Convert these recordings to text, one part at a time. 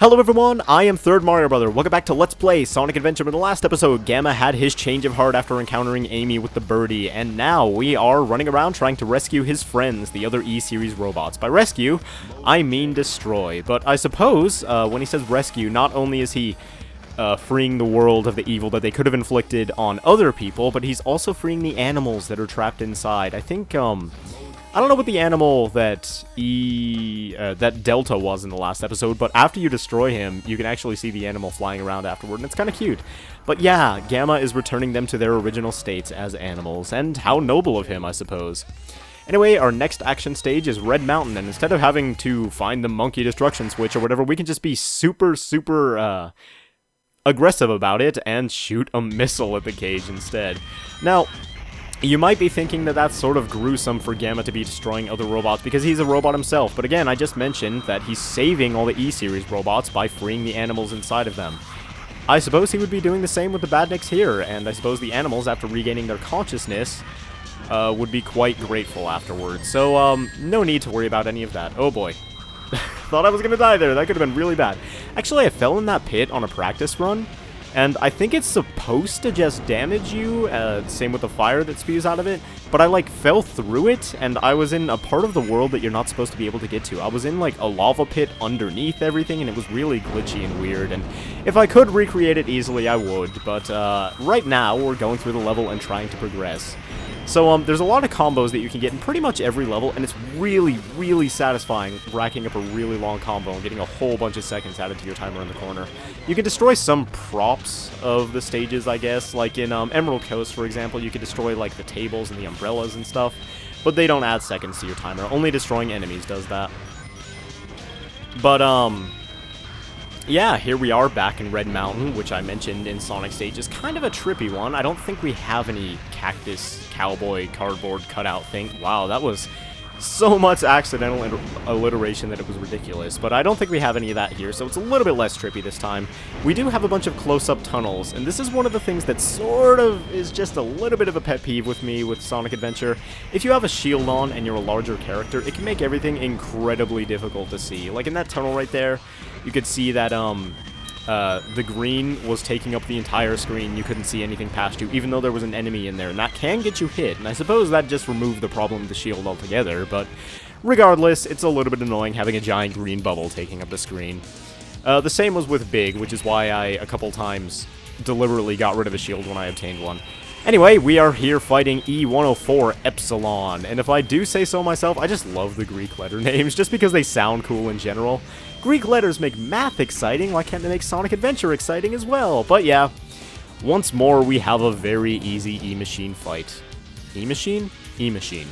Hello everyone, I am Third Mario Brother. Welcome back to Let's Play Sonic Adventure. In the last episode, Gamma had his change of heart after encountering Amy with the birdie, and now we are running around trying to rescue his friends, the other E-Series robots. By rescue, I mean destroy. But I suppose, when he says rescue, not only is he freeing the world of the evil that they could have inflicted on other people, but he's also freeing the animals that are trapped inside. I think, I don't know what the animal that that Delta was in the last episode, but after you destroy him, you can actually see the animal flying around afterward, and it's kind of cute. But yeah, Gamma is returning them to their original states as animals, and how noble of him, I suppose. Anyway, our next action stage is Red Mountain, and instead of having to find the monkey destruction switch or whatever, we can just be super aggressive about it and shoot a missile at the cage instead. Now, you might be thinking that that's sort of gruesome for Gamma to be destroying other robots because he's a robot himself, but again, I just mentioned that he's saving all the E-Series robots by freeing the animals inside of them. I suppose he would be doing the same with the badniks here, and I suppose the animals, after regaining their consciousness, would be quite grateful afterwards. So, no need to worry about any of that. Oh boy. Thought I was gonna die there. That could have been really bad. Actually, I fell in that pit on a practice run, and I think it's supposed to just damage you, same with the fire that spews out of it, but I, like, fell through it, and I was in a part of the world that you're not supposed to be able to get to. I was in, like, a lava pit underneath everything, and it was really glitchy and weird, and if I could recreate it easily, I would, but right now, we're going through the level and trying to progress. So, there's a lot of combos that you can get in pretty much every level, and it's really, really satisfying racking up a really long combo and getting a whole bunch of seconds added to your timer in the corner. You can destroy some props of the stages, I guess, like in Emerald Coast, for example, you can destroy, like, the tables and the umbrellas and stuff, but they don't add seconds to your timer. Only destroying enemies does that. But, yeah, here we are back in Red Mountain, which I mentioned in Sonic Stage is kind of a trippy one. I don't think we have any cactus, cowboy, cardboard cutout thing. Wow, that was so much accidental alliteration that it was ridiculous. But I don't think we have any of that here, so it's a little bit less trippy this time. We do have a bunch of close-up tunnels, and this is one of the things that sort of is just a little bit of a pet peeve with me with Sonic Adventure. If you have a shield on and you're a larger character, it can make everything incredibly difficult to see. Like in that tunnel right there, you could see that the green was taking up the entire screen. You couldn't see anything past you, even though there was an enemy in there, and that can get you hit, and I suppose that just removed the problem of the shield altogether, but regardless, it's a little bit annoying having a giant green bubble taking up the screen. The same was with Big, which is why I, a couple times, deliberately got rid of a shield when I obtained one. Anyway, we are here fighting E-104 Epsilon, and if I do say so myself, I just love the Greek letter names, just because they sound cool in general. Greek letters make math exciting, why can't they make Sonic Adventure exciting as well? But yeah, once more we have a very easy E-Machine fight. E-Machine? E-Machine.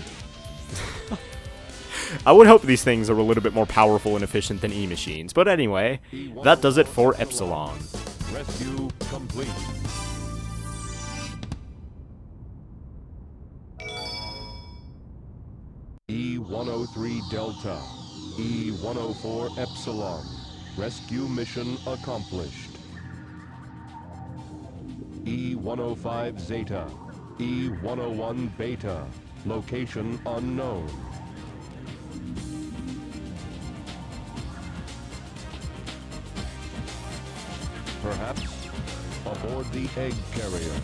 I would hope these things are a little bit more powerful and efficient than E-Machines, but anyway, that does it for Epsilon. Rescue complete. E-103 Delta, E-104 Epsilon. Rescue mission accomplished. E-105 Zeta, E-101 Beta. Location unknown. Perhaps aboard the egg carrier.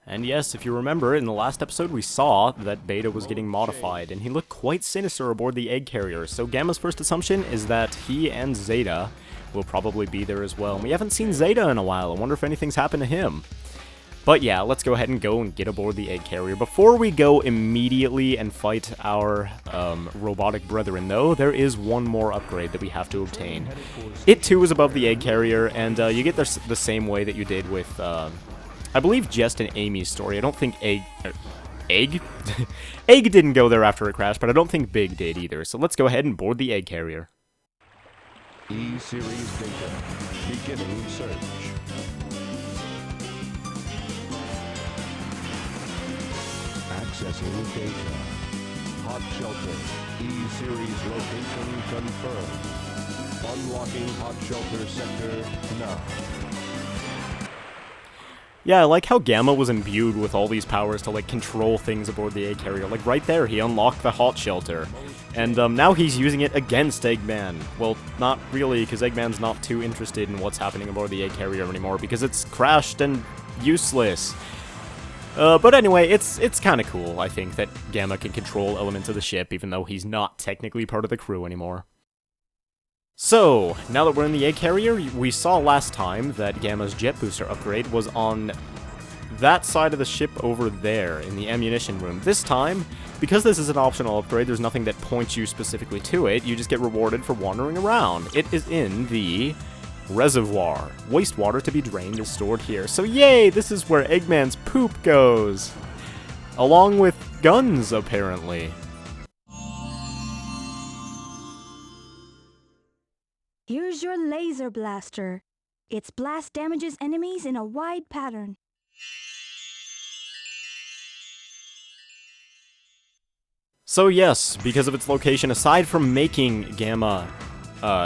And yes, if you remember, in the last episode we saw that Beta was getting modified, and he looked quite sinister aboard the egg carrier, so Gamma's first assumption is that he and Zeta will probably be there as well. And we haven't seen Zeta in a while. I wonder if anything's happened to him. But yeah, let's go ahead and go and get aboard the egg carrier. Before we go immediately and fight our robotic brethren, though, there is one more upgrade that we have to obtain. It too is above the egg carrier, and you get this the same way that you did with, I believe, just in Amy's story. I don't think Egg didn't go there after it crashed, but I don't think Big did either. So let's go ahead and board the egg carrier. E-Series data. Beginning search. Accessing data. Hot shelter. E-Series location confirmed. Unlocking hot shelter sector now. Yeah, I like how Gamma was imbued with all these powers to, like, control things aboard the egg carrier. Like, right there, he unlocked the hot shelter. And now he's using it against Eggman. Well, not really, because Eggman's not too interested in what's happening aboard the egg carrier anymore, because it's crashed and useless. But anyway, it's kind of cool, I think, that Gamma can control elements of the ship, even though he's not technically part of the crew anymore. So, now that we're in the egg carrier, we saw last time that Gamma's jet booster upgrade was on that side of the ship over there, in the ammunition room. This time, because this is an optional upgrade, there's nothing that points you specifically to it, you just get rewarded for wandering around. It is in the reservoir. Wastewater to be drained is stored here. So yay, this is where Eggman's poop goes. Along with guns, apparently. Here's your laser blaster. Its blast damages enemies in a wide pattern. So yes, because of its location, aside from making Gamma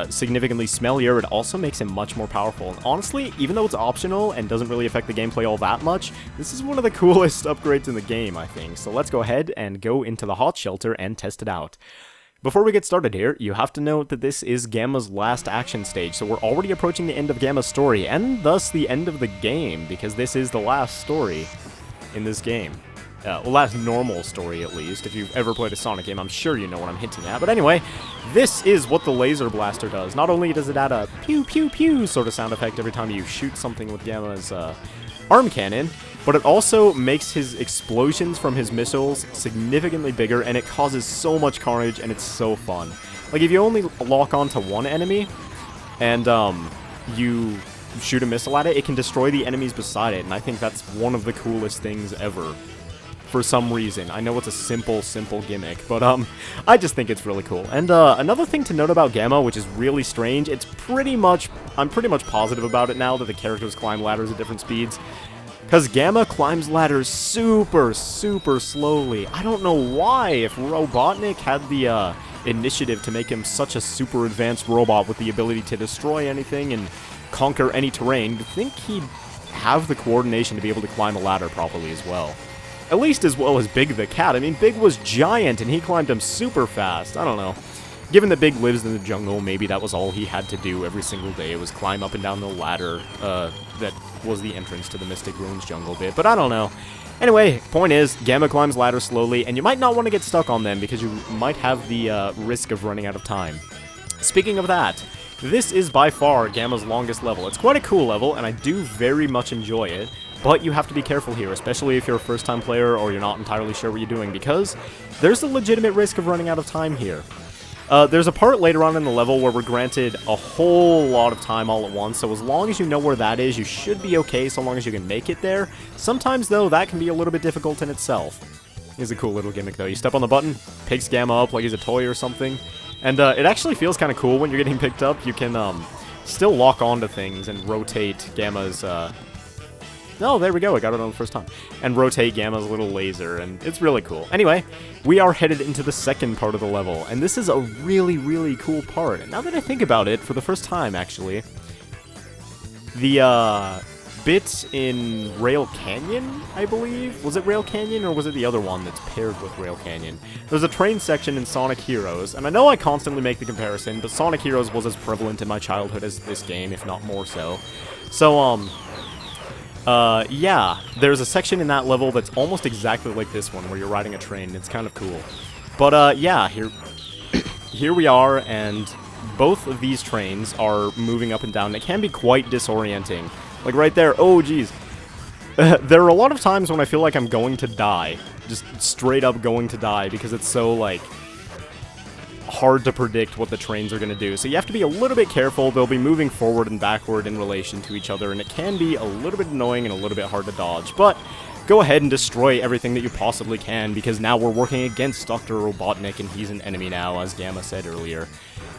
significantly smellier, it also makes him much more powerful. And honestly, even though it's optional and doesn't really affect the gameplay all that much, this is one of the coolest upgrades in the game, I think. So let's go ahead and go into the hot shelter and test it out. Before we get started here, you have to note that this is Gamma's last action stage, so we're already approaching the end of Gamma's story, and thus the end of the game, because this is the last story in this game. Well, last normal story, at least. If you've ever played a Sonic game, I'm sure you know what I'm hinting at. But anyway, this is what the laser blaster does. Not only does it add a pew pew pew sort of sound effect every time you shoot something with Gamma's arm cannon, but it also makes his explosions from his missiles significantly bigger, and it causes so much carnage, and it's so fun. Like, if you only lock onto one enemy, and you shoot a missile at it, it can destroy the enemies beside it, and I think that's one of the coolest things ever. For some reason. I know it's a simple gimmick, but I just think it's really cool. And another thing to note about Gamma, which is really strange, I'm pretty much positive about it now that the characters climb ladders at different speeds. Because Gamma climbs ladders super slowly. I don't know why. If Robotnik had the initiative to make him such a super advanced robot with the ability to destroy anything and conquer any terrain, you'd think he'd have the coordination to be able to climb a ladder properly as well. At least as well as Big the Cat. I mean, Big was giant and he climbed him super fast. I don't know. Given that Big lives in the jungle, maybe that was all he had to do every single day, was climb up and down the ladder that was the entrance to the Mystic Ruins jungle bit, but I don't know. Anyway, point is, Gamma climbs ladders slowly, and you might not want to get stuck on them because you might have the risk of running out of time. Speaking of that, this is by far Gamma's longest level. It's quite a cool level, and I do very much enjoy it. But you have to be careful here, especially if you're a first-time player or you're not entirely sure what you're doing, because there's a legitimate risk of running out of time here. There's a part later on in the level where we're granted a whole lot of time all at once, so as long as you know where that is, you should be okay so long as you can make it there. Sometimes, though, that can be a little bit difficult in itself. It's a cool little gimmick, though. You step on the button, picks Gamma up like he's a toy or something, and it actually feels kind of cool when you're getting picked up. You can still lock onto things and rotate Gamma's... Oh, there we go, I got it on the first time. And rotate Gamma's little laser, and it's really cool. Anyway, we are headed into the second part of the level, and this is a really cool part. And now that I think about it, for the first time, actually, the bit in Rail Canyon, I believe? Was it Rail Canyon, or was it the other one that's paired with Rail Canyon? There's a train section in Sonic Heroes, and I know I constantly make the comparison, but Sonic Heroes was as prevalent in my childhood as this game, if not more so. So, yeah, there's a section in that level that's almost exactly like this one, where you're riding a train. It's kind of cool. But, yeah, here we are, and both of these trains are moving up and down. It can be quite disorienting. Like, right there, oh, geez. There are a lot of times when I feel like I'm going to die. Just straight up going to die, because it's so, like, hard to predict what the trains are going to do. So you have to be a little bit careful. They'll be moving forward and backward in relation to each other, and it can be a little bit annoying and a little bit hard to dodge. But go ahead and destroy everything that you possibly can, because now we're working against Dr. Robotnik, and he's an enemy now, as Gamma said earlier.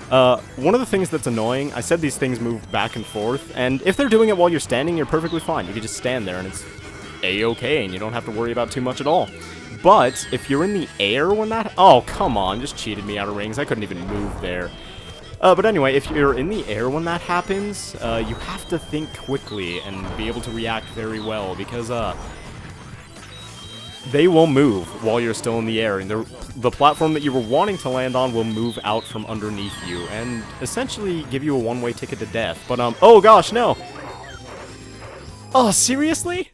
One of the things that's annoying, I said these things move back and forth, and if they're doing it while you're standing, you're perfectly fine. You can just stand there, and it's a-okay, and you don't have to worry about too much at all. But if you're in the air when that... Oh, come on, just cheated me out of rings. I couldn't even move there. But anyway, if you're in the air when that happens, you have to think quickly and be able to react very well, because they will move while you're still in the air, and the platform that you were wanting to land on will move out from underneath you, and essentially give you a one-way ticket to death. But, oh gosh, no! Oh, seriously?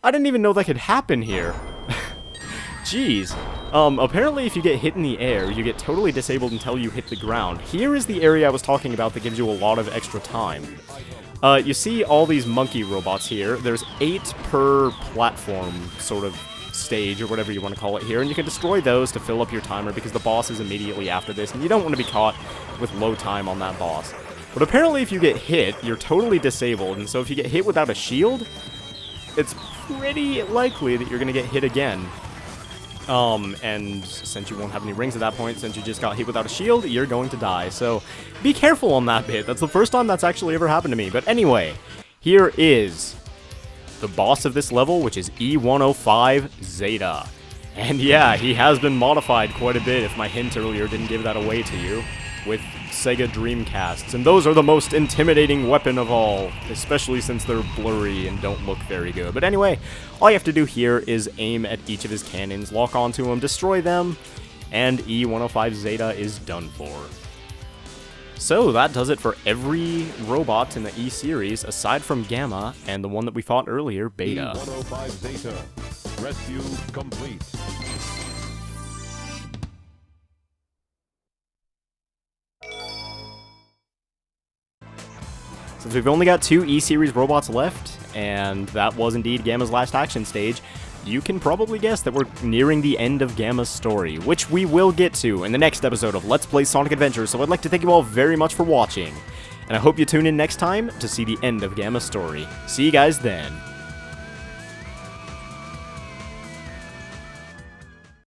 I didn't even know that could happen here. Jeez. Apparently if you get hit in the air, you get totally disabled until you hit the ground. Here is the area I was talking about that gives you a lot of extra time. You see all these monkey robots here. There's 8 per platform, sort of, stage, or whatever you want to call it here, and you can destroy those to fill up your timer, because the boss is immediately after this, and you don't want to be caught with low time on that boss. But apparently if you get hit, you're totally disabled, and so if you get hit without a shield, it's pretty likely that you're going to get hit again. And since you won't have any rings at that point, since you just got hit without a shield, you're going to die. So be careful on that bit. That's the first time that's actually ever happened to me. But anyway, here is the boss of this level, which is E-105 Zeta. And yeah, he has been modified quite a bit, if my hint earlier didn't give that away to you, with Sega Dreamcasts. And those are the most intimidating weapon of all, especially since they're blurry and don't look very good. But anyway, all you have to do here is aim at each of his cannons, lock onto them, destroy them, and E-105 Zeta is done for. So that does it for every robot in the E-series, aside from Gamma and the one that we fought earlier, Beta. E-105 Zeta. Rescue complete. Since we've only got 2 E-series robots left, and that was indeed Gamma's last action stage, you can probably guess that we're nearing the end of Gamma's story, which we will get to in the next episode of Let's Play Sonic Adventure, so I'd like to thank you all very much for watching, and I hope you tune in next time to see the end of Gamma's story. See you guys then.